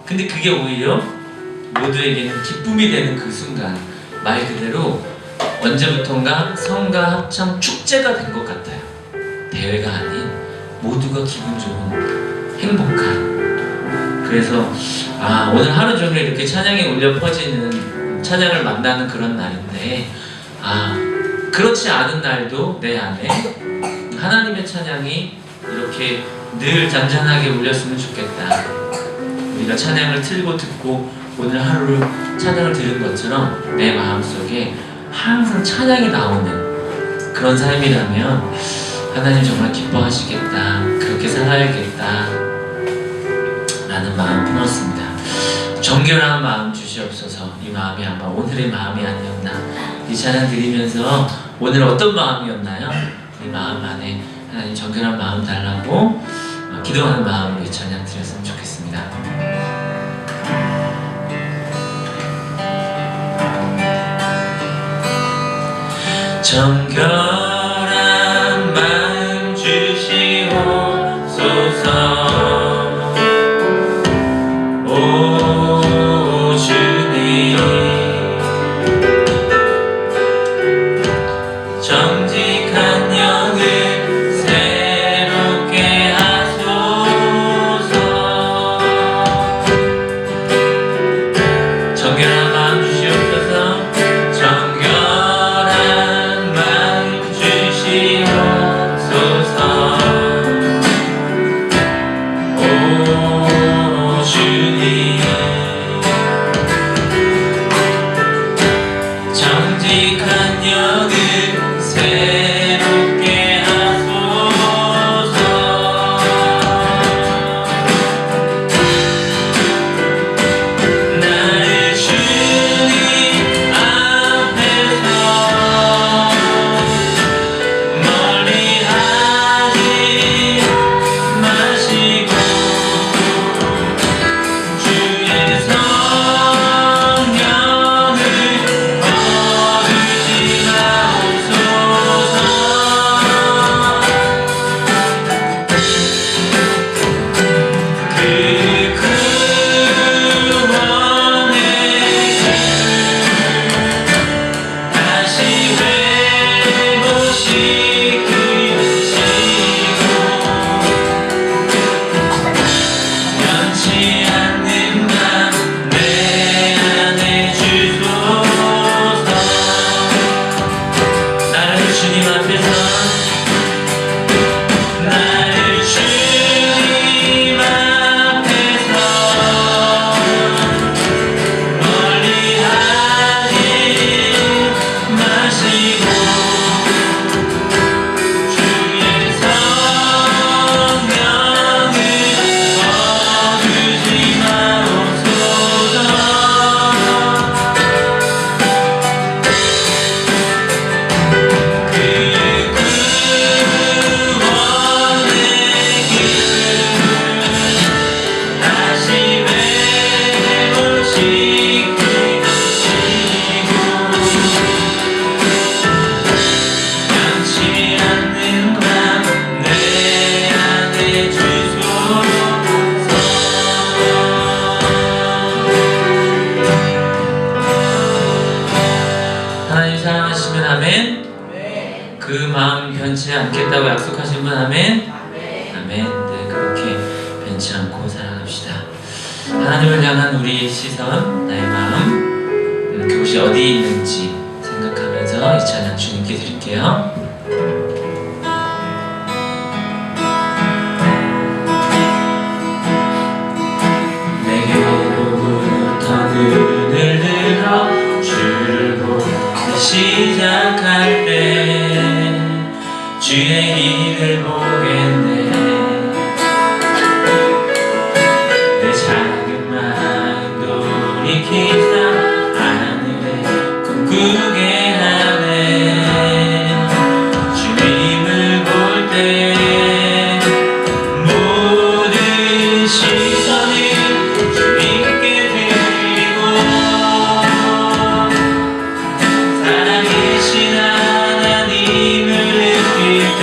근데 그게 오히려 모두에게는 기쁨이 되는 그 순간, 말 그대로 언제부턴가 성가 합창 축제가 된 것 같아요. 대회가 아닌 모두가 기분 좋은 행복한. 그래서 오늘 하루 종일 이렇게 찬양이 울려 퍼지는, 찬양을 만나는 그런 날인데, 그렇지 않은 날도 내 안에 하나님의 찬양이 이렇게 늘 잔잔하게 울렸으면 좋겠다. 우리가 찬양을 틀고 듣고 오늘 하루를 찬양을 들은 것처럼 내 마음속에 항상 찬양이 나오는 그런 삶이라면 하나님 정말 기뻐하시겠다, 그렇게 살아야겠다 라는 마음 품었습니다. 정결한 마음 주시옵소서. 이 마음이 아마 오늘의 마음이 아니었나. 이 찬양 드리면서 오늘 어떤 마음이었나요? 이 마음 안에 하나님 정결한 마음 달라고 기도하는 마음으로 이 찬양 드렸으면 좋겠습니다. 정결한 마음 주시옵소서. 오 주님, 정직한 영을 새롭게 하소서. 정결한 마음 주시옵소서. 정결한 마음 주시옵소서. 오 주님, 정직한 영을 새롭게 하소서. 나를 주님 앞에서 멀리하지 마시고 주의 성령을 거두지 마옵소서. 그 구원의 길 다시 회복시키시고 변치 않는 맘 내 안에 주소서. 나를 주님 앞에서, 나를 주님 앞에서 멀리하지 마시고 주의 성령을 거두지 마옵소서. 그 구원의 길을 다시 회복시키시고 변치 않는 맘 내 안에 주소서. 하나님 사랑하시면 아멘. 그 마음 변치 않겠다고 약속하신 분 아멘. 아멘. 네, 그렇게 변치 않고 살아갑시다. 하나님을 향한 우리의 시선, 나의 마음, 그곳이 어디 있는지 생각하면서 이 찬양 주님께 드릴게요. 내게로부터 눈을 들어 주를 보기 시작할 때 주의 길을 보겠네. 내 작은 마음 돌이키사 하늘에 꿈꾸게 하네. 주님을 볼 때 모든 시선을 주님께 드리고 살아계신 하나님을 느낄 때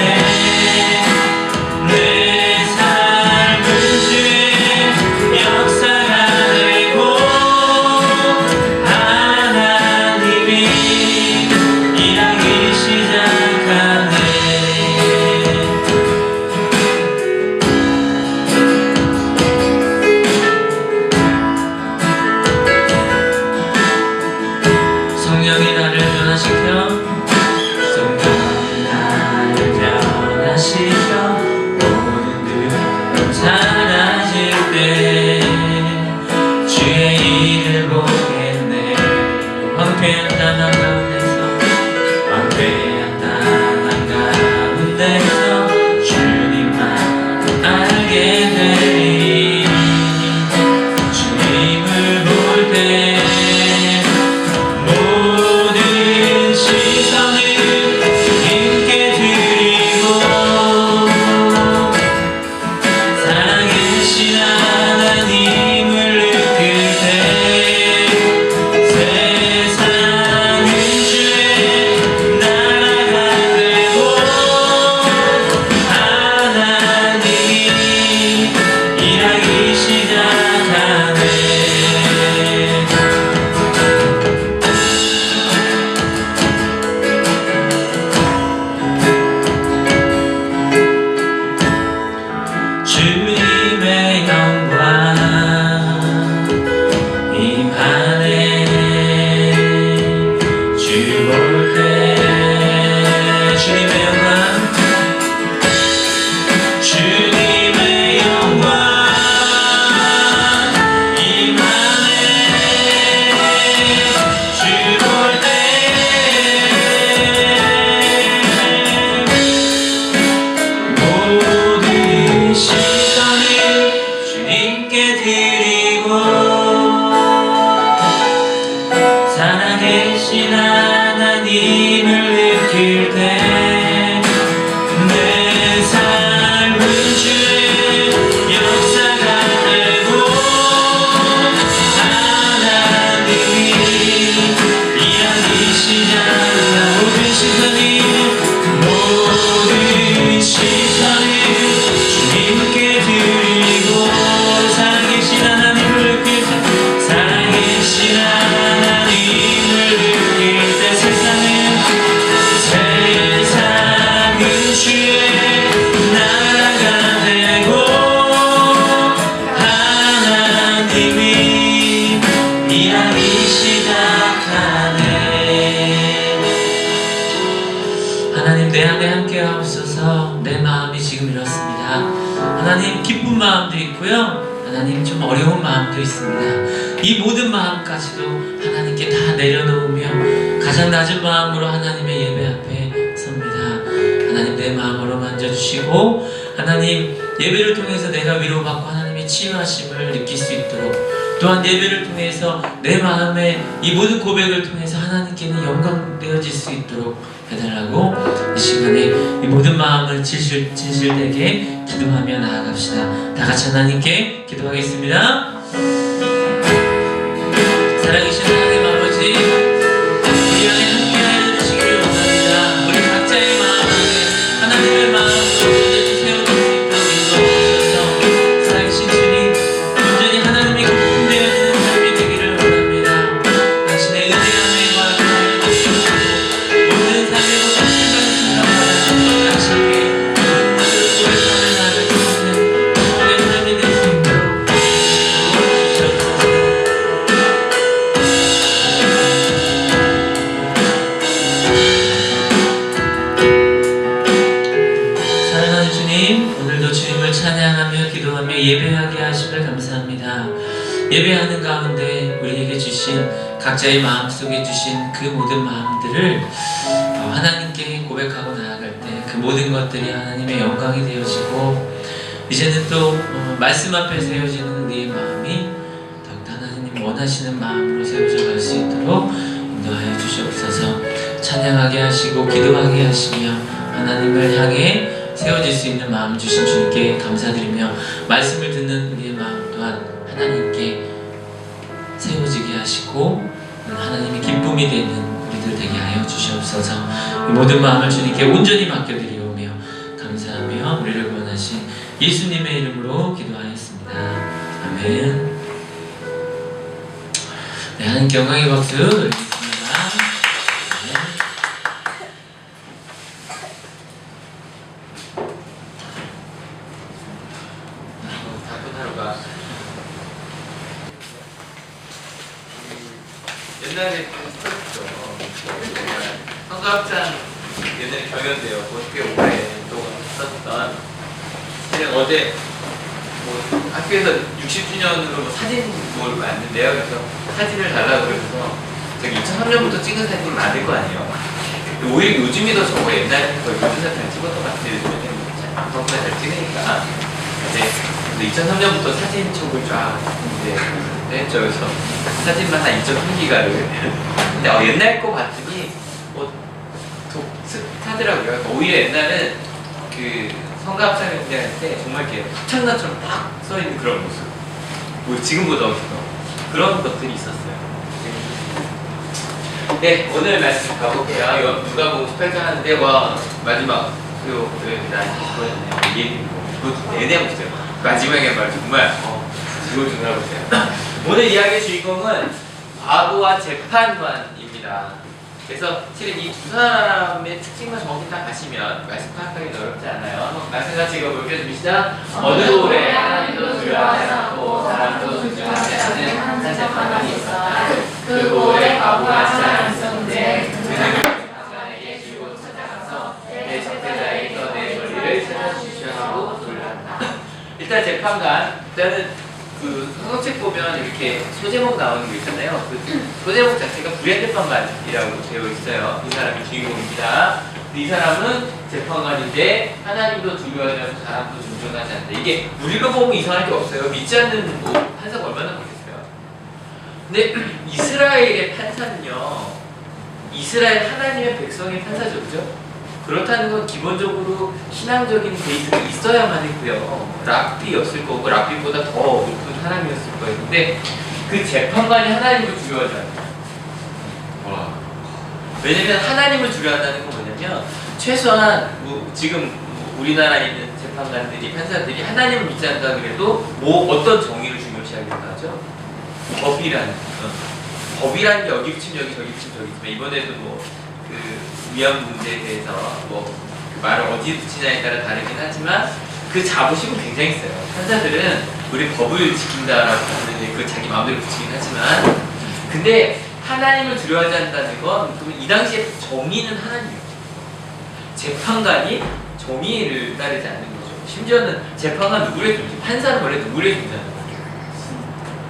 하나님을 느낄 때 내 삶은 주의 역사가 되고 하나님이 이야기시잖아. 모든 시선을 주님께 드리고 살아계신 하나님을 느낄 때 살아계신 하나님을 느낄 때 세상은 주의 나라가 되고 하나님이 일하기 시작하네. 하나님 내 안에 함께 하옵소서. 내 마음이 지금 이렇습니다. 하나님 기쁜 마음도 있고요, 하나님 좀 어려운 마음도 있습니다. 이 모든 마음까지도 하나님께 다 내려놓으며 가장 낮은 마음으로 하나님의 예배 앞에 섭니다. 하나님 내 마음으로 만져주시고 하나님 예배를 통해서 내가 위로받고 하나님의 치유하심을 느낄 수 있도록, 또한 예배를 통해서 내 마음의 이 모든 고백을 통해서 하나님께는 영광되어질 수 있도록 해달라고 이 시간에 이 모든 마음을 진실되게 기도하며 나아갑시다. 다 같이 하나님께 기도하겠습니다. 살아계신 하나님 아버지, 우리 안에 함께하여 주시기를 원합니다. 우리 각자의 마음 안에 하나님의 마음으로 온전히 세워질 수 있도록 인도하셔서 살아계신 주님, 온전히 하나님이 기쁨되어지는 삶이 되기를 원합니다. 당신의 은혜와 감사를 주시고 모든 삶의 모든 순간순간 당신께 눈물을 고백하며 나아갈 수 있는 복의 삶이 될 수 있도록 도와주시옵소서. 사랑하는 주님, 오늘도 주님을 찬양하며 기도하며 예배하게 하심을 감사합니다. 예배하는 가운데 우리에게 주신 각자의 마음속에 주신 그 모든 마음들을 하나님께 고백하고 나아갈 때 그 모든 것들이 하나님의 영광이 되어지고, 이제는 또 말씀 앞에 세워지는 우리의 마음이 더욱더 하나님 원하시는 마음으로 세워져 갈 수 있도록 인도하여 주시옵소서. 찬양하게 하시고 기도하게 하시며 하나님을 향해 세워질 수 있는 마음 주신 주님께 감사드리며, 말씀을 듣는 우리의 마음 또한 하나님께 세워지게 하시고 하나님의 기쁨이 되는 우리들 되게 하여 주시옵소서. 이 모든 마음을 주님께 온전히 맡겨드리오며 감사하며 우리를 구원하신 예수님의 이름으로 기도하였습니다. 아멘. 네, 하나님께 영광의 박수 드리겠습니다. 옛날에 했었죠. 성가학장 옛날에 경연대요. 어떻게 오랫동안 했었던. 그냥 어제 뭐 학교에서 60주년으로 사진 뭘 왔는데요. 그래서 사진을 달라고 그래서 제가 2003년부터 찍은 사진이 많을 거 아니에요. 오히려 요즘이 더 저거 옛날에 거의 모든 사진을 찍었던 것 같아요. 요즘에 덕분에 잘 찍으니까. 근데 2003년부터 사진 첩을 쫙 했죠. 그래서 사진만 한 2.3기가를. 근데 옛날 거 봤더니 독특하더라고요. 오히려 옛날은 그 성가합창을 할 때 정말 이렇게 합창단처럼 딱 써있는 그런 모습. 뭐 지금보다 훨씬 더 그런 것들이 있었어요. 네, 오늘 말씀 가볼게요. 이거 누가복음 18장 하는데 와 마지막 나 이거였네요. 얘기 그것도 내내 보세요. 마지막에 말 정말 이거 좀 알아보세요. 오늘 이야기의 주인공은 과부와 재판관입니다. 그래서 실은 이 두 사람의 특징만 정확히 딱 가시면 말씀 파악하기 어렵지 않아요. 한번 말씀 같이 읽어볼게요. 시작. 어느 돌에 하나님도 두려워하지 않고 사람도 존중하지 않는 한 재판관이 있었다. 그 돌에 과부가 잘 있었는데 그는 재판관에게 줄곧 찾아가서 내 적대자의 너의 권리를 찾아주시라고 돌렸다. 일단 재판관, 일단은 그 성경책 보면 이렇게 소제목 나오는 게 있잖아요. 그 소제목 자체가 불의한 재판관이라고 되어 있어요. 이 사람이 주인공입니다. 이 사람은 재판관인데 하나님도 두려워하지 않고 사람도 존중하지 않는다. 이게 우리가 보면 이상할 게 없어요. 믿지 않는 뭐 판사가 얼마나 많겠어요. 근데 이스라엘의 판사는요, 이스라엘 하나님의 백성의 판사죠, 그죠? 그렇다는 건 기본적으로 신앙적인 베이스가 있어야만 했고요. 랍비였을 거고 랍비보다 더 높은 사람이었을 거예요. 근데 그 재판관이 하나님을 두려워하지 않아요. 왜냐면 하나님을 두려워한다는 건 뭐냐면 최소한 지금 우리나라에 있는 재판관들이 판사들이 하나님을 믿지 않는다 그래도 어떤 정의를 중요시하겠다 하죠? 법이라는 게 여기 붙이면 여기 저기 붙이면 저기 붙이면 이번에도 그 위안 문제에 대해서 그 말을 어디 붙이냐에 따라 다르긴 하지만 그 자부심은 굉장히 세요. 판사들은 우리 법을 지킨다라고 하는 그 자기 마음대로 붙이긴 하지만 근데 하나님을 두려워하지 않는다는 건 그러면 이 당시에 정의는 하나님이에요. 재판관이 정의를 따르지 않는 거죠. 심지어는 재판관 누구를 존재? 판사는 원래 누구를 존재하는 거예요?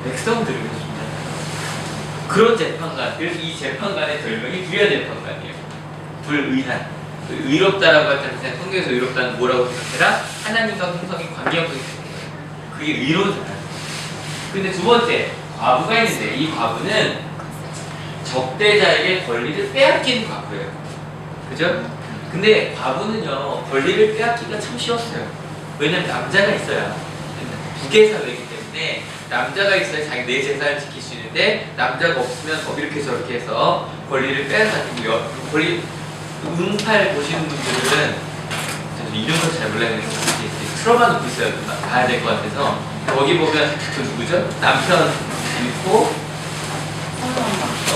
백성들을 존재하는 거예요. 그런 재판관, 그래서 이 재판관의 별명이 불의한 재판관이에요. 불의한. 의롭다라고 할 때는 성경에서 의롭다는 뭐라고 생각해라? 하나님과 형성인 관계형성이 되는 거예요. 그게 의로운 사람. 근데 두 번째, 과부가 있는데 이 과부는 적대자에게 권리를 빼앗긴 과부예요. 그죠? 근데 과부는요, 권리를 빼앗기가 참 쉬웠어요. 왜냐면 남자가 있어야. 부계 사회이기 때문에 남자가 있어야 자기 내 재산을 지킬 수 있는데 남자가 없으면 이렇게 저렇게 해서 권리를 빼앗기고요. 권리, 응팔 보시는 분들은 저도 이런 걸 잘 몰라요. 트라우마 놓고 있어요. 봐야 될 것 같아서. 거기 보면 그 누구죠? 남편 있고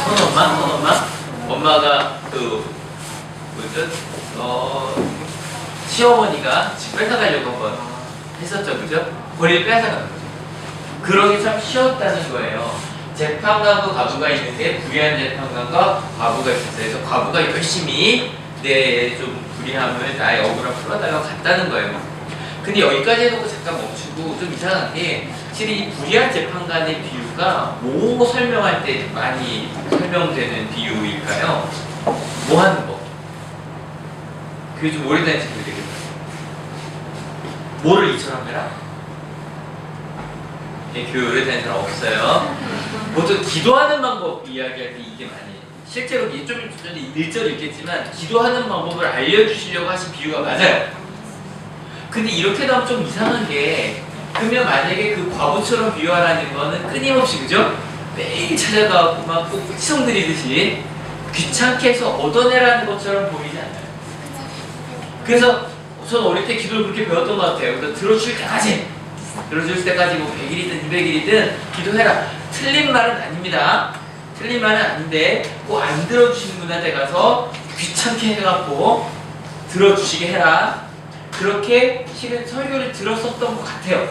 손엄마? 엄마가 시어머니가 집 뺏어가려고 한번 했었죠, 그죠? 권리를 뺏어가는 거죠. 그러기 참 쉬웠다는 거예요. 재판관과 과부가 있는데 불의한 재판관과 과부가 있었어요. 그래서 과부가 열심히 내 좀 불의함을 나의 억울함을 풀어달라고 갔다는 거예요. 근데 여기까지 해놓고 잠깐 멈추고 좀 이상한 게 실은 이 불의한 재판관의 비유가 뭐 설명할 때 많이 설명되는 비유일까요? 뭐 하는 거? 그게 좀 오래된 책이 되겠다. 뭐를 이처럼 해라? 네, 교회 오래된 사람 없어요. 보통 기도하는 방법 이야기할 때 이게 많이 실제로 좀 일절 읽겠지만 기도하는 방법을 알려주시려고 하신 비유가 맞아요. 근데 이렇게 나오면 좀 이상한 게 그러면 만약에 그 과부처럼 비유하라는 거는 끊임없이 그죠? 매일 찾아가고 막 꼭 들이듯이 귀찮게 해서 얻어내라는 것처럼 보이지 않아요. 그래서 저는 어릴 때 기도를 그렇게 배웠던 것 같아요. 그래서 들어줄 때까지 뭐 100일이든 200일이든 기도해라. 틀린 말은 아닙니다. 틀린 말은 아닌데 꼭 안 들어주시는 분한테 가서 귀찮게 해갖고 들어주시게 해라. 그렇게 실은 설교를 들었었던 것 같아요.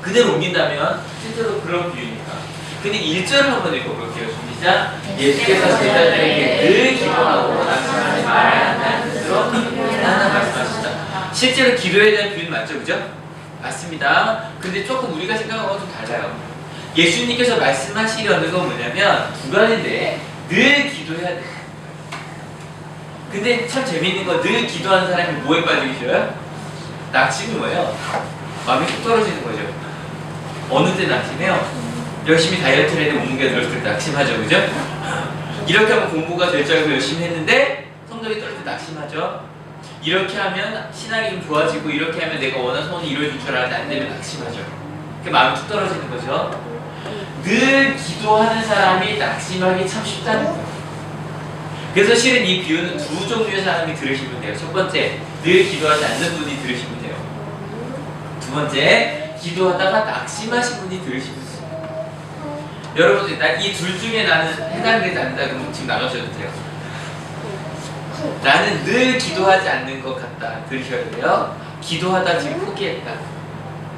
그대로 옮긴다면 실제로 그런 비유니까. 근데 1절을 한번 읽어볼게요. 시작. 예수께서 제자들에게 늘 기도하고 낙심하지 말아야 한다는 뜻으로 하나 말씀하시다. 실제로 기도에 대한 비유는 맞죠? 그죠? 맞습니다. 근데 조금 우리가 생각하는 건 좀 달라요. 예수님께서 말씀하시려는 건 뭐냐면 두 가지인데 늘 기도해야 돼요. 근데 참 재밌는 건 늘 기도하는 사람이 뭐에 빠지기 싫어요? 낙심이 뭐예요? 마음이 뚝 떨어지는 거죠. 어느 때 낙심해요? 열심히 다이어트를 해도 몸무게가 늘었을 때 낙심하죠, 그죠? 이렇게 하면 공부가 될 줄 알고 열심히 했는데 성적이 떨어질 때 낙심하죠. 이렇게 하면 신앙이 좀 좋아지고 이렇게 하면 내가 원하는 소원이 이루어질 줄 알았는데 안 되면 낙심하죠. 그 마음이 뚝 떨어지는 거죠. 늘 기도하는 사람이 낙심하기 참 쉽다는 거예요. 그래서 실은 이 비유는 두 종류의 사람이 들으시면 돼요. 첫 번째, 늘 기도하지 않는 분이 들으시면 돼요. 두 번째, 기도하다가 낙심하신 분이 들으시면 돼요. 여러분들, 이 둘 중에 나는 해당되지 않는다 그러면 지금 나가셔도 돼요. 나는 늘 기도하지 않는 것 같다. 들으셔야 돼요. 기도하다 지금 포기했다.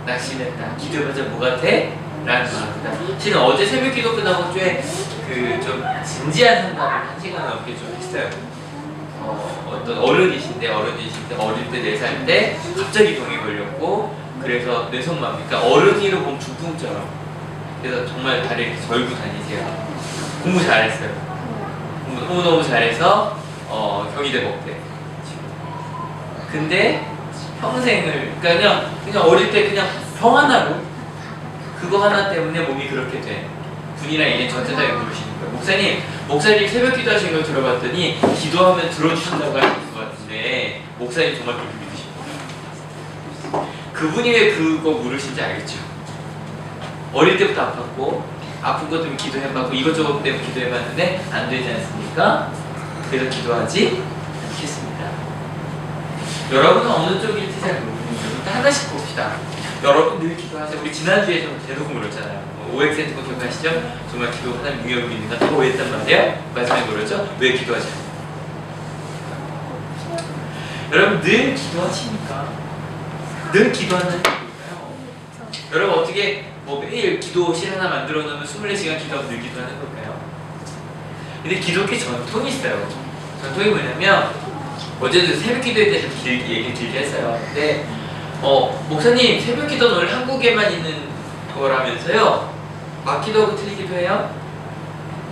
낙심했다. 기도해보자 뭐 같아? 라는 말입니다. 실은 어제 새벽 기도 끝나고 좀 진지한 상담을 1시간 넘게 좀 했어요. 어떤 어른이신데 어릴 때 4살 때 갑자기 병이 걸렸고 그래서 뇌성마비, 그러니까 어른이로 보면 중풍처럼. 그래서 정말 다리를 이렇게 절고 다니세요. 공부 잘했어요. 공부 너무너무 잘해서 경희대 법대. 근데 평생을 그냥 어릴 때 그냥 병 하나로 그거 하나 때문에 몸이 그렇게 돼. 분이랑 이제 전체적인 물으시는 거예요. 목사님 새벽 기도하신 걸 들어봤더니 기도하면 들어주신다고 하시는 것 같은데 목사님 정말 그렇게 믿으십니까? 그분이 왜 그거 물으신지 알겠죠? 어릴 때부터 아팠고 아픈 것 때문에 기도해봤고 이것저것 때문에 기도해봤는데 안 되지 않습니까? 그래서 기도하지 않겠습니다. 여러분은 어느 쪽일지 잘 모르겠는데 하나씩 봅시다. 여러분 늘 기도하세요. 우리 지난주에 좀 대놓고 물었잖아요. OXN 거 기억하시죠? 정말 기도 하나님 능력을 믿는다. 그거 왜 했단 말이에요? 마지막에 물었죠? 왜 기도하지 않아요? 여러분 늘 기도하십니까? 늘 기도한다는 게 뭘까요? 여러분 어떻게 뭐 매일 기도실 하나 만들어 놓으면 24시간 기도하고 늘 기도하는 걸까요? 근데 기독교 전통이 있어요. 전통이 뭐냐면 어제도 새벽 기도에 대해서 얘기 길게 했어요. 근데 목사님 새벽 기도는 원래 한국에만 있는 거라면서요? 맞기도 하고 틀리기도 해요?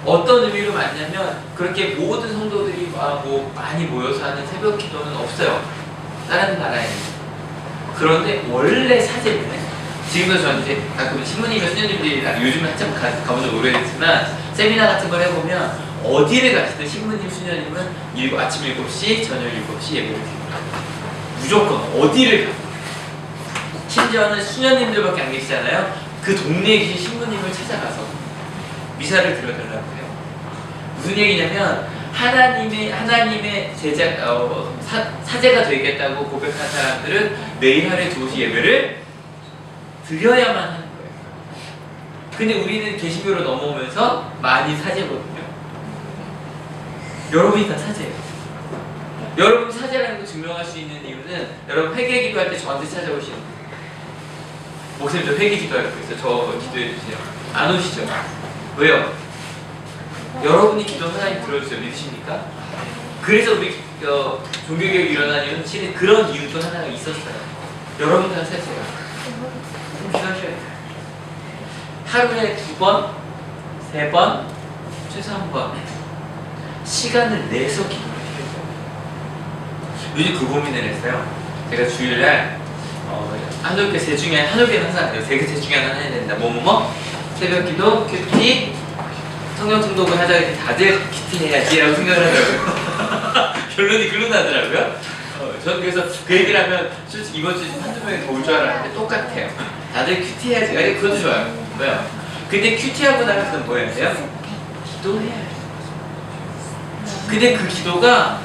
어떤 의미로 맞냐면 그렇게 모든 성도들이 뭐 많이 모여서 하는 새벽 기도는 없어요. 다른 나라에는. 그런데 원래 사제는 지금도 저한테 가끔 신부님이나 수녀님들이 요즘은 한참 가본 지 오래됐지만 세미나 같은 걸 해보면 어디를 가시든 신부님, 수녀님은 아침 7시, 저녁 7시 예배를 드립니다. 무조건 어디를 가든. 심지어는 수녀님들밖에 안 계시잖아요. 그 동네에 계신 신부님을 찾아가서 미사를 드려달라고 해요. 무슨 얘기냐면 하나님의 사제가 되겠다고 고백한 사람들은 매일 하루에 2시 예배를 드려야만 하는 거예요. 근데 우리는 개신교로 넘어오면서 많이 사제거든요. 여러분이 다 사제예요. 여러분이 사제라는 걸 증명할 수 있는 이유는 여러분 회개 기도할 때 저한테 찾아오시는 거예요. 목사님 저 회개 기도할 거 있어요. 저 기도해 주세요. 안 오시죠? 왜요? 여러분이 기도 하나님 들어주세요. 믿으십니까? 그래서 우리 종교개혁이 일어난 이유는 실은 그런 이유도 하나가 있었어요. 여러분 다 세세요. 좀 기도하셔야 돼요. 하루에 2번, 3번, 최소 1번 시간을 내서 기도하셔야 돼요. 요즘 그 고민을 했어요. 제가 주일날 한올교 세 중에 한올교는 항상 세 중에 하나 해야 된다. 새벽 기도, 큐티, 성경 통독을 하자 했더니 다들 큐티 해야지라고 생각을 하더라고요. 결론이 글로 나더라고요. 저는 그래서 그 얘기를 하면 솔직히 이번 주에 한두 명이 더 올 줄 알았는데 똑같아요. 다들 큐티 해야지. 아니 그것도 좋아요. 왜요? 근데 큐티하고 나서는 뭐 해야 돼요? 기도해야 돼요. 근데 그 기도가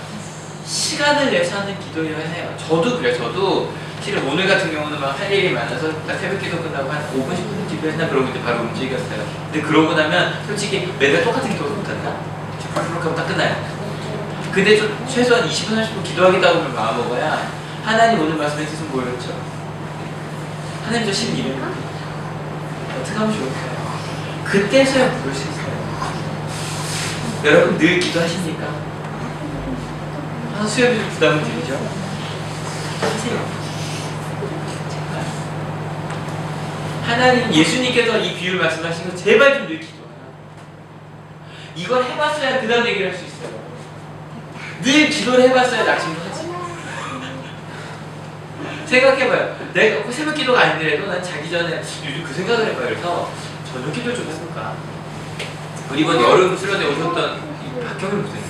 시간을 내서 하는 기도여야 해요. 저도 그래요. 저도 실은 오늘 같은 경우는 막 할 일이 많아서 딱 새벽 기도 끝나고 한 5분, 10분 기도했나 그러고 이제 바로 움직였어요. 근데 그러고 나면 솔직히 매달 똑같은 기도를 못한다? 푸르륵 하고 딱 끝나요. 근데 좀 최소한 20분, 30분 기도하겠다고 하면 마음먹어야 하나님 오늘 말씀해 주신 뭐였죠? 하나님 저 신 이름 어떻게 하면 좋을까요? 그때서야 부를 수 있어요. 여러분 늘 기도하십니까? 수요일에 좀 부담을 드리죠? 하세요. 하나님 예수님께서 이 비유를 말씀하신 거 제발 좀 늘 기도해요. 이걸 해봤어야 그 다음 얘기를 할 수 있어요. 늘 기도를 해봤어야 낙심도 하지. 생각해봐요. 내가 새벽 기도가 아니더라도 난 자기 전에 요즘 그 생각을 해봐요. 그래서 저녁 기도를 좀 해볼까. 우리 이번 여름 수련회 오셨던 박형일 목사님.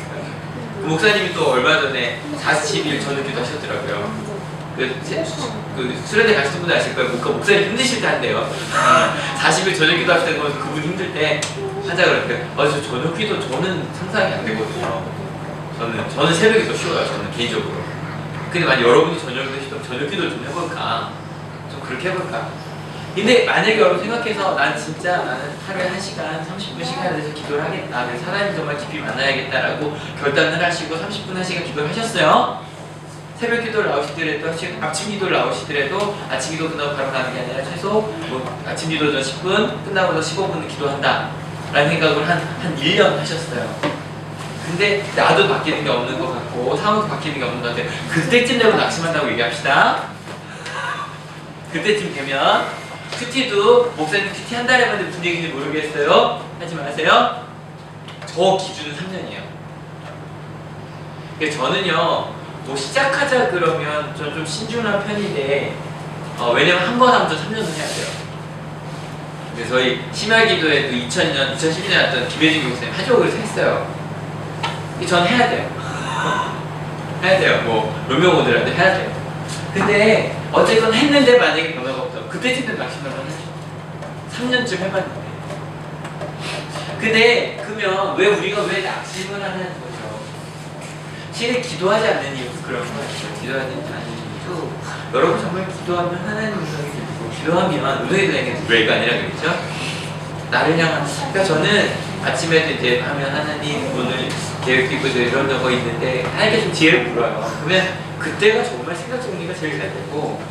그 목사님이 또 얼마 전에 40일 저녁 기도 하셨더라고요. 그 수련회 가시는 분들 아실 거예요. 목사님 힘드실 때 한대요. 40일 저녁 기도 하실 때 그분 힘들 때 하자 그랬대요. 저 저녁 기도 저는 상상이 안 되거든요. 저는 새벽이 더 쉬워요. 저는 개인적으로. 근데 만약 여러분이 저녁 기도를 좀 해볼까? 좀 그렇게 해볼까? 근데 만약에 여러분 생각해서 나는 하루에 1시간, 30분 시간을 내서 기도를 하겠다. 그래서 하나님 정말 깊이 만나야겠다라고 결단을 하시고 30분, 1시간 기도를 하셨어요. 새벽 기도를 나오시더라도, 아침 기도를 나오시더라도 아침 기도 끝나고 바로 가는 게 아니라 최소 아침 기도 전 10분, 끝나고 서 15분 기도한다 라는 생각을 한 1년 하셨어요. 근데 나도 바뀌는 게 없는 것 같고 상황도 바뀌는 게 없는 것 같아요. 그때쯤 되면 낙심한다고 얘기합시다. 그때쯤 되면 큐티도 목사님 큐티 한 달에 만에 무슨 얘기인지 모르겠어요. 하지 마세요. 저 기준은 3년이에요. 그러니까 저는요 뭐 시작하자 그러면 저 좀 신중한 편인데 왜냐면 한 번 하면 저 3년은 해야 돼요. 근데 저희 심야기도에도 2000년, 2010년에 왔던 김혜진 교수님 하조를 했어요. 전 해야 돼요. 해야 돼요. 뭐 로미오 모델한테 해야 돼요. 근데 어쨌건 했는데 만약에 변화가 없다고 그때쯤은 낙심을 하죠. 3년쯤 해봤는데. 근데 그러면 왜 우리가 왜 낙심을 하는 거죠? 실은 기도하지 않는 이유도 그런 거예요. 기도하지 않는 이유도 여러분 정말 기도하면 하나님 음성이 들리고 기도하면 음성이 들리는 게 브레이크가 아니라 그랬죠? 나를 향한 그러니까 저는 아침에도 이제 하면 하나님 오늘 계획이고 이런 거 있는데 하나님께 좀 지혜를 물어요. 그러면 그때가 정말 생각 정리가 제일 잘 되고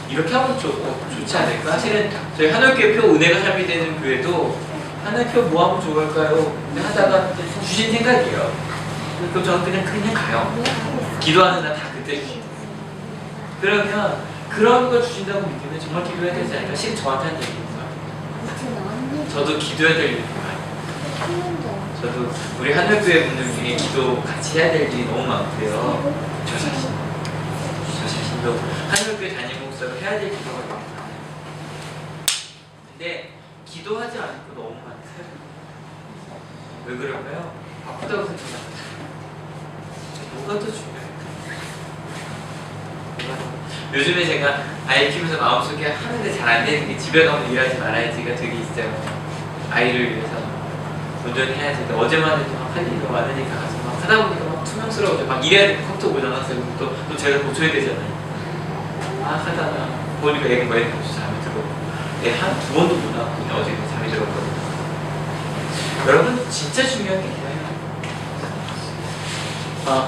이렇게 하면 좋지 않을까? 사실은 저희 하늘교표 은혜가 삶이 되는 교회도 하늘교 뭐 하면 좋을까요? 근데 하다가 주신 생각이에요. 그럼 저는 그냥 가요. 기도하는 날 다 그때 주시고 그러면 그런 걸 주신다고 믿으면 정말 기도해야 되지 않을까? 실은 저한테 한 얘기입니다. 저도 기도해야 될 일이 많아요. 저도 우리 하늘교회 분들 중에 기도 같이 해야 될 일이 너무 많고요. 저 자신도 하늘교회 담임 목사로 해야 될 기도가 많아요. 근데 기도하지 않고 너무 많아요. 왜 그럴까요? 바쁘다고 생각합니다. 뭐가 더 중요해요? 요즘에 제가 아이 키우면서 마음속에 하는데 잘 안 되는 게 집에 가면 일하지 말아야지가 되게 있어요. 아이를 위해서 온전히 해야지. 어제만 해도 막 할 일이 많으니까 가서 막 하다 보니까 막 투명스러워져. 막 일해야 되는 컵도 오잖아요. 또 제가 고쳐야 되잖아요. 하다가 보니까 애가 뭐 애가 잠이 들어. 애 한 두 번도 못 하고 그냥 어제 잠이 들었거든요. 여러분 진짜 중요한 게 뭐예요?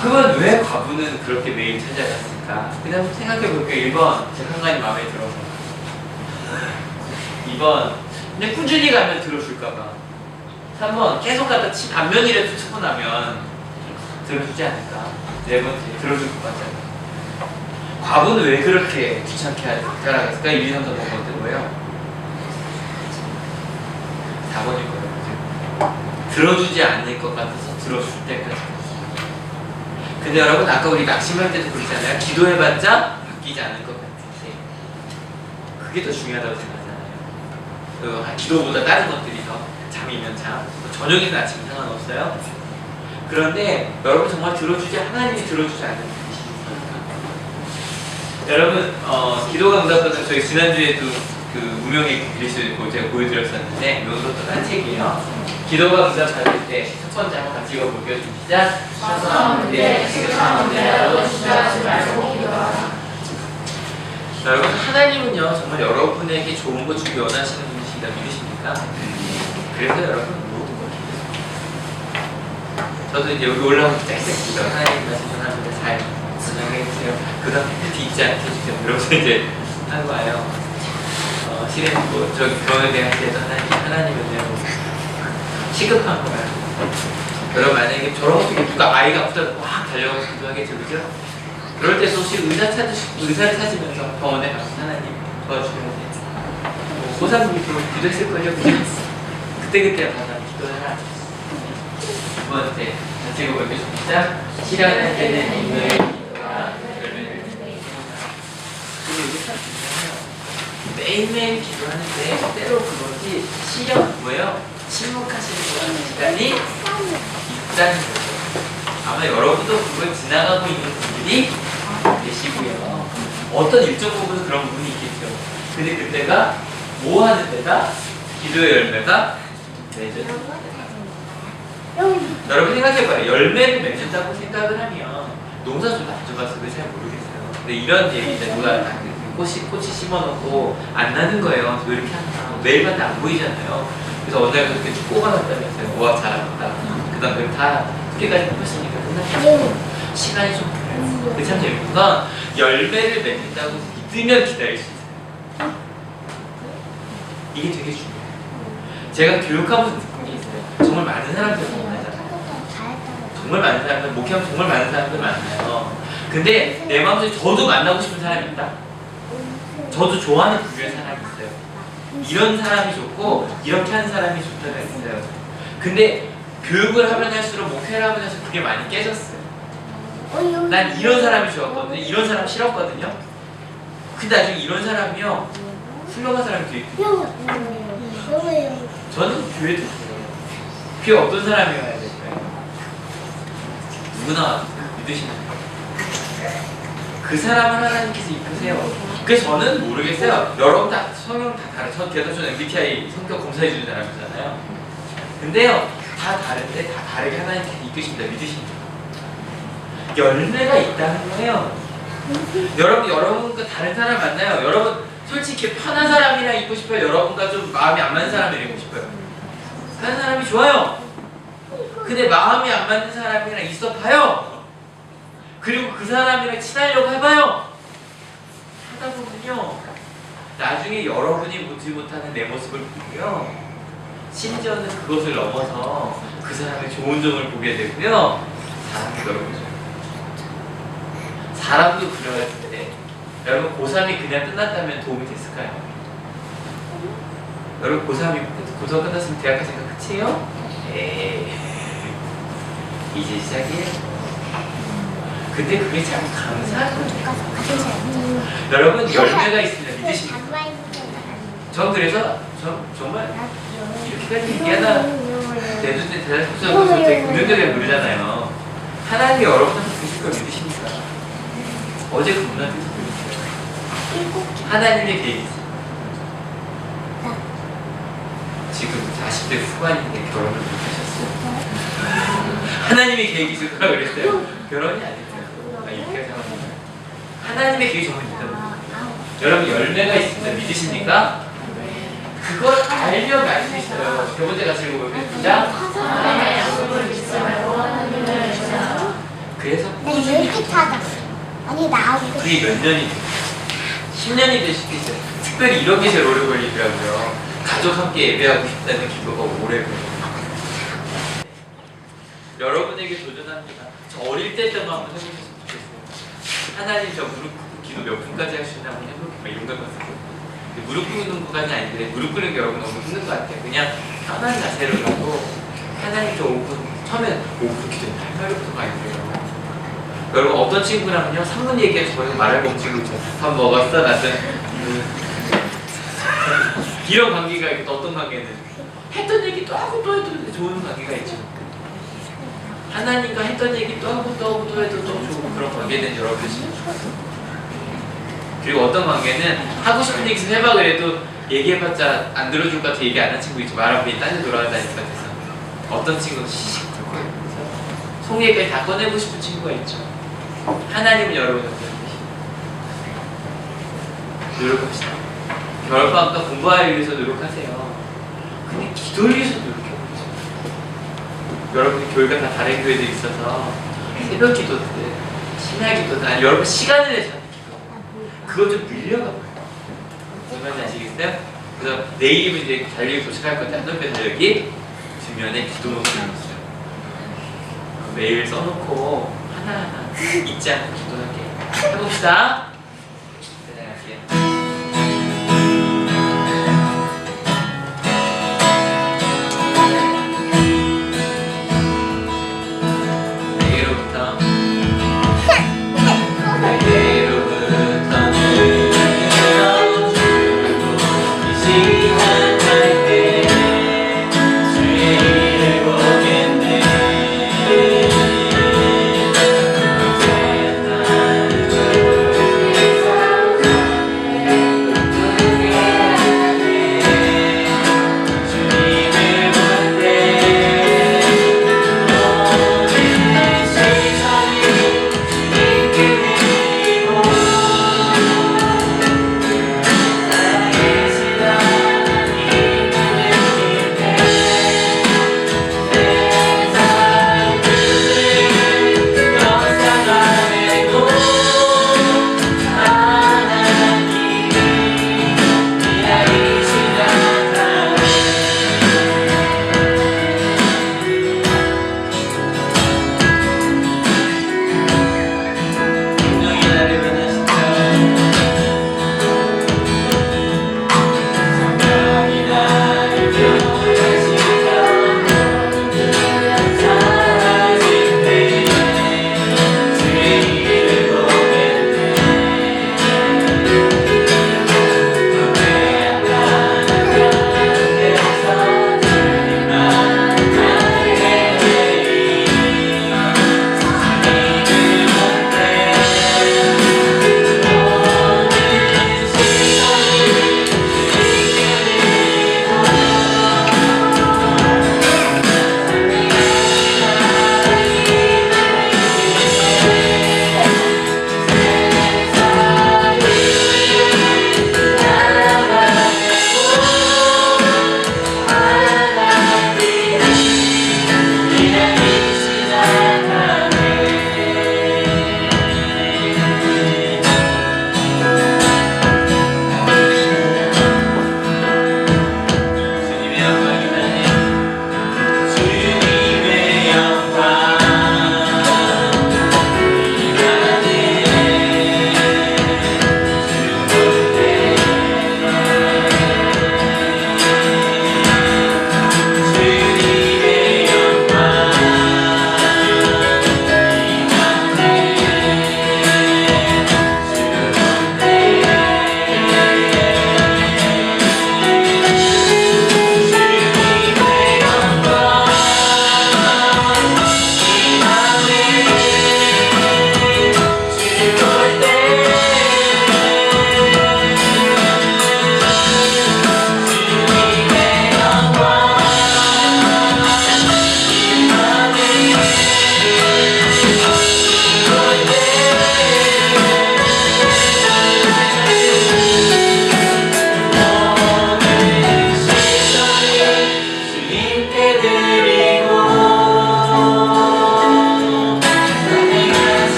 그건 왜 과부는 그렇게 매일 찾아갔을까? 그냥 생각해볼게요. 1번 제 상관이 마음에 들어서 2번 그냥 꾸준히 가면 들어줄까봐 3번 계속 가다 반면이라도 치고 나면 들어주지 않을까? 4번째 들어줄 것 같잖아요. 과부는 왜 그렇게 귀찮게 따라갔을까? 1, 2, 3, 4, 5번 뭐예요? 4번일 거예요. 들어주지 않을 것 같아서 들어줄 때까지. 근데 여러분 아까 우리 낙심할 때도 그러잖아요. 기도해봤자 바뀌지 않을 것 같은데 그게 더 중요하다고 생각하잖아요. 기도보다 다른 것들이 더 잠이면 잠, 저녁이든 아침이든 상관없어요. 그런데 여러분 정말 하나님이 들어주지 않는 분이십니까? 여러분 기도가 응답받은 저희 지난주에도 그 무명의 그리스도 제가 보여드렸었는데 이것도 딴 책이에요. 기도가 응답받을 때 첫 번째 한번 같이 읽어볼게요. 시작! 죄송한데 시급한데 주저하지 말고 기도하라. 여러분 하나님은요 정말 여러분에게 좋은 거 주기 원하시는 분이시다 믿으십니까? 그래서 여러분 모든 걸 기도해요. 저도 이제 여기 올라오면 짝짝 기도 하나님 말씀 전하는데 잘 전하게 해주세요. 그 다음 팬티 잊지 않게 해주세요. 이러면서 이제 하는 거예요. 실은 뭐 저기 병원에 대할 때도 하나님은 내가 시급한 거예요. 여러분 만약에 저런 것도 누가 아이가 아프다고 막 달려가서 기도하겠죠, 그죠? 그럴 때도 혹시 의사를 찾으면서 병원에 가서 하나님 도와주면 돼요. 고사분이 기도했을걸요, 그죠? 그때마다 기도해라. 두 번째, 같이 읽어보겠습니다. 시련할 때는 인도의 기도가 열매를 근데 이게 참 중요해요. 매일매일 기도하는데 때로 그것이 시련 뭐예요? 침묵하시는 시간이 있다는 거죠. 아마 여러분도 그걸 지나가고 있는 분들이 계시고요. 어떤 일정 부분 그런 부분이 있겠죠. 근데 그때가 뭐 하는 때가 기도의 열매가 맺어지는 때다. 여러분 생각해봐요. 열매를 맺는다고 생각을 하면 농사도 안 줘봐서 그걸 잘 모르겠어요. 근데 이런 얘기 이제 누가 꽃이 심어놓고 안 나는 거예요. 왜 이렇게 하나? 매일 봤는데 안 보이잖아요. 그래서 어느 날 그렇게 쭉 뽑아놨다면서요. 와 잘한다. 그 다음에 다 늦게까지 뽑았으니까 끝났죠. 시간이 좀 걸려요. 근데 참 재밌는 건 열매를 맺는다고 믿으면 기다릴 수 있어요. 이게 되게 중요해요. 제가 교육하면서 느낀 게 있어요. 정말 많은 사람들 만나잖아요. 정말 많은 사람들, 목회하면 정말 많은 사람들 만나요. 근데 내 마음속에 저도 만나고 싶은 사람이 있다. 저도 좋아하는 부류의 사람이 있어요. 이런 사람이 좋고 이렇게 하는 사람이 좋다가 있어요. 근데 교육을 하면 할수록 목회를 하면 할수록 그게 많이 깨졌어요. 난 이런 사람이 좋았거든요. 이런 사람 싫었거든요. 근데 나중에 이런 사람이요 훌륭한 사람이 되게 어려워요. 저는 교회도 좋아요. 교회 어떤 사람이 와야 될까요? 누구나 믿으시나요? 그 사람을 하나님께서 이끄세요. 그래서 저는 모르겠어요. 여러분 다 성형 다 다른. 저는 MBTI 성격 검사해 주는 사람이잖아요. 근데요, 다 다른데 다 다르게 하나님께서 이끄십니다. 믿으십니다. 열매가 있다는 거예요. 여러분과 다른 사람 만나요. 여러분 솔직히 편한 사람이랑 있고 싶어요. 여러분과 좀 마음이 안 맞는 사람이랑 있고 싶어요. 편한 사람이 좋아요. 근데 마음이 안 맞는 사람이랑 있어 봐요. 그리고 그 사람이랑 친하려고 해봐요. 하다 보면요, 나중에 여러분이 보지 못하는 내 모습을 보고요, 심지어는 그것을 넘어서 그 사람의 좋은 점을 보게 되고요, 사람이 넓어져요. 사람도 그려야 되는데, 여러분 고3이 그냥 끝났다면 도움이 됐을까요? 여러분 고3이 고사 끝났으면 대학 갈 생각 끝이에요? 에이, 이제 시작이에요. 근데 그게 참 감사한 거예요. 여러분 열매가 있으면 믿으십니까? 전 그래서 정말 이렇게까지 얘기하다 대답해서 되게 긍정적이게 부르잖아요. 하나님이 여러분한테 주실 걸 믿으십니까? 어제 그분한테 부르셨어요. 하나님의 계획이 있어요. 지금 40대 후반인데 결혼을 못하셨어요. 하나님의 계획이 있을 거라 그랬어요. 결혼이 아니에요. 이렇게 생각합니다. 하나님의 계획이 정말 있다고. 여러분 열매가 있습니다. 믿으십니까? 그걸 알면 알 수 있어요. 세 번째 같이 읽어볼게요. 그래서 네, 이렇게 타자. 아니 나오고. 그게 몇 년이 돼요? 10년이 될 수도 있어요. 특별히 이런 게 제일 오래 걸리더라고요. 가족 함께 예배하고 싶다는 기도가 오래 걸려요. 여러분에게 도전합니다. 저 어릴 때 때만 한번 해보셨으면 좋겠어요. 하나님 저 무릎 꿇고 기도 몇 분까지 할 수 있나 한번 해볼게요. 막 이런 걸 봤어요. 무릎 꿇는 것까지 아닌데 무릎 꿇는 게 여러분 너무 힘든 것 같아요. 그냥 편한 자세로 하고 하나님 저 5분 처음에 5분 기도 8마리부터 많이 돼요. 여러분 어떤 친구라면요 3분 얘기해서 저희가 말할 거 없는 친구 있죠. 밥 먹었어? 나는 이런 관계가 있고 어떤 관계는 했던 얘기 또 하고 또 해도 좋은 관계가 있죠. 하나님과 했던 얘기 또 하고 또 하고 또 해도 또 좋은 그런 관계는 여러분이 그리고 어떤 관계는 하고 싶은 얘기 좀 해봐 그래도 얘기해봤자 안 들어줄 것 같아 얘기 안 한 친구 있죠. 말하면 딴 데 돌아간다니까 돼서 어떤 친구는 시식 할 거예요. 속 얘기를 다 꺼내고 싶은 친구가 있죠. 하나님은 여러분을 노력합시다. 겨울방학 때 공부하기 위해서 노력하세요. 근데 기도를 위해서 노력해보세요. 여러분이 교회가 다 다른 교회들이 있어서 새벽 기도들, 심야 기도들, 아니 여러분 시간을 내서 하는 기도 그거 좀 늘려가 봐요. 무슨 말인지 아시겠어요? 그래서 내일이면 이제 달리기 도착할 건데 한눈에 달력이 뒷면에 기도 노트를 넣었어요. 매일 써놓고 하나하나 잊지 않고 기도하게 해봅시다. 대단하게.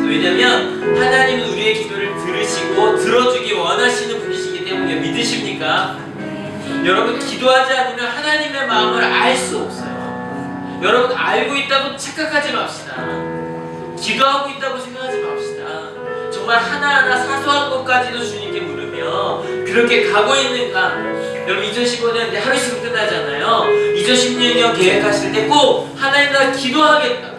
왜냐면 하나님은 우리의 기도를 들으시고 들어주기 원하시는 분이시기 때문에 믿으십니까? 여러분 기도하지 않으면 하나님의 마음을 알 수 없어요. 여러분 알고 있다고 착각하지 맙시다. 기도하고 있다고 생각하지 맙시다. 정말 하나하나 사소한 것까지도 주님께 물으며 그렇게 가고 있는가? 여러분 2015년 이제 하루 있으면 끝나잖아요. 2016년 계획하실 때 꼭 하나님과 기도하겠다고,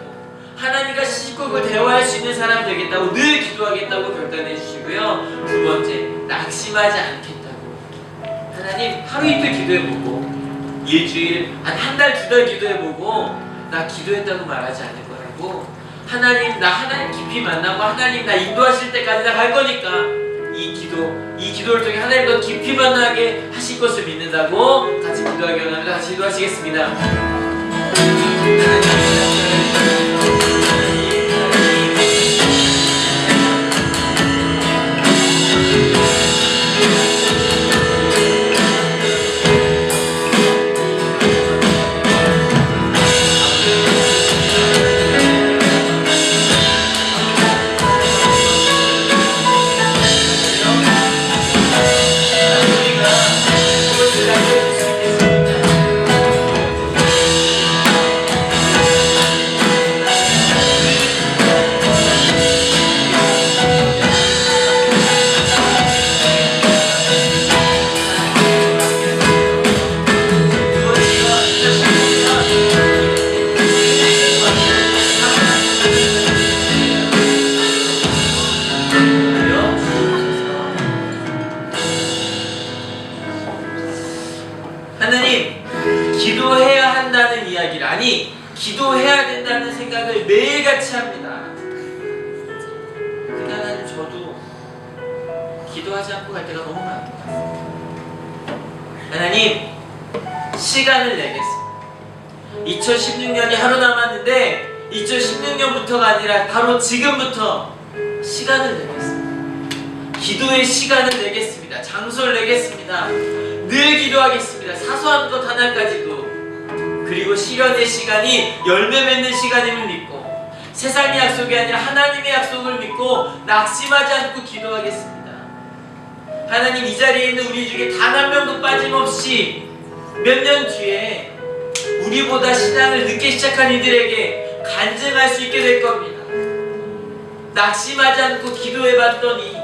하나님과 시시콜콜 대화할 수 있는 사람 되겠다고 늘 기도하겠다고 결단해 주시고요. 두 번째, 낙심하지 않겠다고. 하나님 하루 이틀 기도해보고 일주일, 한 달, 두 달 기도해보고 나 기도했다고 말하지 않을 거라고. 하나님 나 하나님 깊이 만나고 하나님 나 인도하실 때까지 나 갈 거니까 이 기도를 통해 하나님 더 깊이 만나게 하실 것을 믿는다고 같이 기도하기 원합니다. 같이 기도하시겠습니다. 하나님, 기도해야 한다는 이야기를, 아니 기도해야 된다는 생각을 매일같이 합니다. 근데 하나님 저도 기도하지 않고 갈 때가 너무 많은 것 같아요. 하나님 시간을 내겠습니다. 2016년이 하루 남았는데 2016년부터가 아니라 바로 지금부터 시간을 내겠습니다. 기도의 시간을 내겠습니다. 장소를 내겠습니다. 늘 기도하겠습니다. 사소한 것 하나까지도. 그리고 실현의 시간이 열매 맺는 시간임을 믿고 세상의 약속이 아니라 하나님의 약속을 믿고 낙심하지 않고 기도하겠습니다. 하나님 이 자리에 있는 우리 중에 단 한 명도 빠짐없이 몇 년 뒤에 우리보다 신앙을 늦게 시작한 이들에게 간증할 수 있게 될 겁니다. 낙심하지 않고 기도해봤더니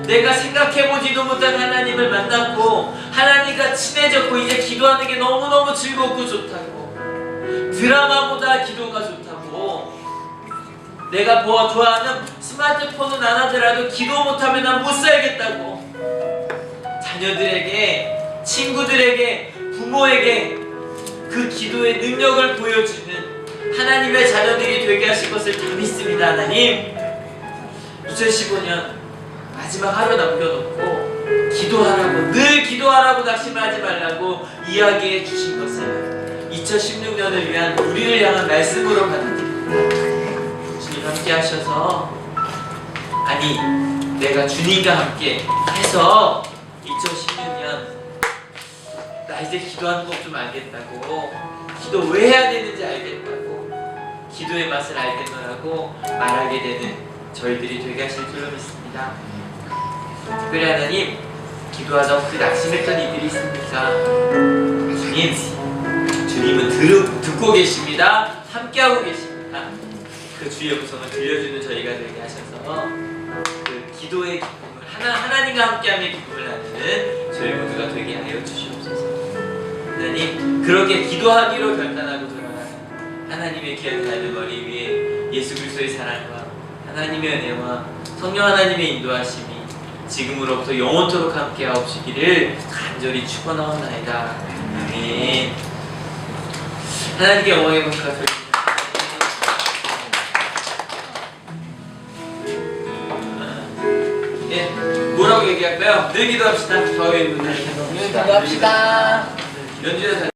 내가 생각해보지도 못한 하나님을 만났고 하나님과 친해졌고 이제 기도하는 게 너무너무 즐겁고 좋다고, 드라마보다 기도가 좋다고, 내가 좋아하는 스마트폰은 안 하더라도 기도 못하면 난 못 살겠다고, 자녀들에게, 친구들에게, 부모에게 그 기도의 능력을 보여주는 하나님의 자녀들이 되게 하실 것을 다 믿습니다. 하나님 2015년 마지막 하루 남겨놓고 기도하라고, 늘 기도하라고, 낙심하지 말라고 이야기해 주신 것을 2016년을 위한 우리를 향한 말씀으로 받아들입니다. 주님 함께 하셔서, 아니 내가 주님과 함께 해서 2016년 나 이제 기도하는 법 좀 알겠다고, 기도 왜 해야 되는지 알겠다고, 기도의 맛을 알겠노라고 말하게 되는 저희들이 되게 하실 줄로 믿습니다. 특별히 하나님, 기도하다 혹시 낙심했던 이들이 있습니까? 주님은 듣고 계십니다. 함께하고 계십니다. 그 주의 음성을 들려주는 저희가 되게 하셔서 그 기도의 기쁨을, 하나님과 함께함의 기쁨을 나누는 저희 모두가 되게 하여 주시옵소서. 하나님, 그렇게 기도하기로 결단하고 돌아가는 하나님의 귀한 하늘 머리 위에 예수 그리스도의 사랑과 하나님의 은혜와 성령 하나님의 인도하심이 지금으로부터 영원토록 함께 하옵시기를 간절히 축원하옵나이다. 아멘. 하나님께 영광의 박수가 소리. 예, 뭐라고 얘기할까요? 늘 기도합시다. 저희 분들 기도합시다. 연주에서